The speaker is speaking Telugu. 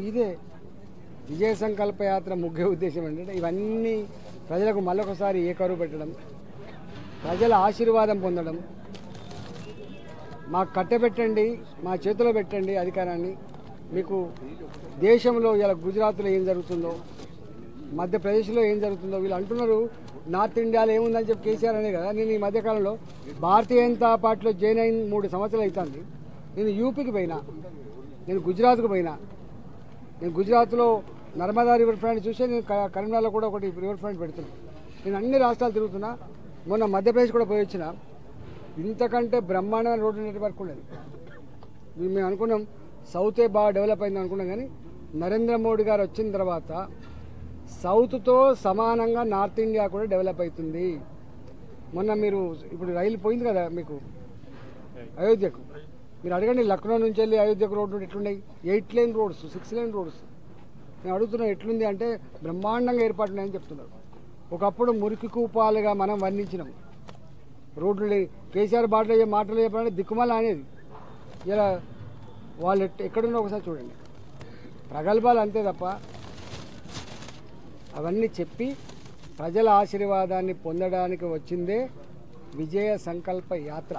ఇదే విజయ సంకల్ప యాత్ర ముఖ్య ఉద్దేశం ఏంటంటే ఇవన్నీ ప్రజలకు మళ్ళొకసారి ఏకరువు పెట్టడం, ప్రజల ఆశీర్వాదం పొందడం, మాకు కట్టబెట్టండి, మా చేతిలో పెట్టండి అధికారాన్ని. మీకు దేశంలో ఇలా గుజరాత్లో ఏం జరుగుతుందో, మధ్యప్రదేశ్లో ఏం జరుగుతుందో వీళ్ళు అంటున్నారు. నార్త్ ఇండియాలో ఏముందని చెప్పి కేసీఆర్ అనే కదా. నేను ఈ మధ్యకాలంలో భారతీయ జనతా పార్టీలో జాయిన్ అయిన 3 సంవత్సరాలు అవుతుంది. నేను యూపీకి పోయినా, నేను గుజరాత్కు పోయినా. నేను గుజరాత్లో నర్మదా రివర్ ఫ్రంట్ చూసి నేను కరీంనగర్లో కూడా ఒకటి రివర్ ఫ్రంట్ పెడుతున్నాను. నేను అన్ని రాష్ట్రాలు తిరుగుతున్నా. మొన్న మధ్యప్రదేశ్ కూడా పోయి వచ్చిన. ఇంతకంటే బ్రహ్మాండమైన రోడ్డు నెట్వర్క్ ఉండేది. మేము అనుకున్నాం సౌతే బాగా డెవలప్ అయింది అనుకున్నాం, కానీ నరేంద్ర మోడీ గారు వచ్చిన తర్వాత సౌత్తో సమానంగా నార్త్ ఇండియా కూడా డెవలప్ అవుతుంది. మొన్న మీరు ఇప్పుడు రైలు పోయింది కదా మీకు అయోధ్యకు, మీరు అడగండి లక్నో నుంచి వెళ్ళి అయోధ్యకు రోడ్డు ఎట్లున్నాయి. 8 లేన్ రోడ్స్, 6 లేన్ రోడ్స్. నేను అడుగుతున్నా ఎట్లుంది అంటే బ్రహ్మాండంగా ఏర్పాటు ఉన్నాయని చెప్తున్నారు. ఒకప్పుడు మురికి కూపాలుగా మనం వర్ణించినాం రోడ్లు. కేసీఆర్ బాటలో మాటలు చెప్పాలంటే దిక్కుమాల అనేది. ఇలా వాళ్ళు ఎక్కడున్నా ఒకసారి చూడండి. ప్రగల్భాలు అంతే తప్ప అవన్నీ చెప్పి ప్రజల ఆశీర్వాదాన్ని పొందడానికి వచ్చిందే విజయ సంకల్ప యాత్ర.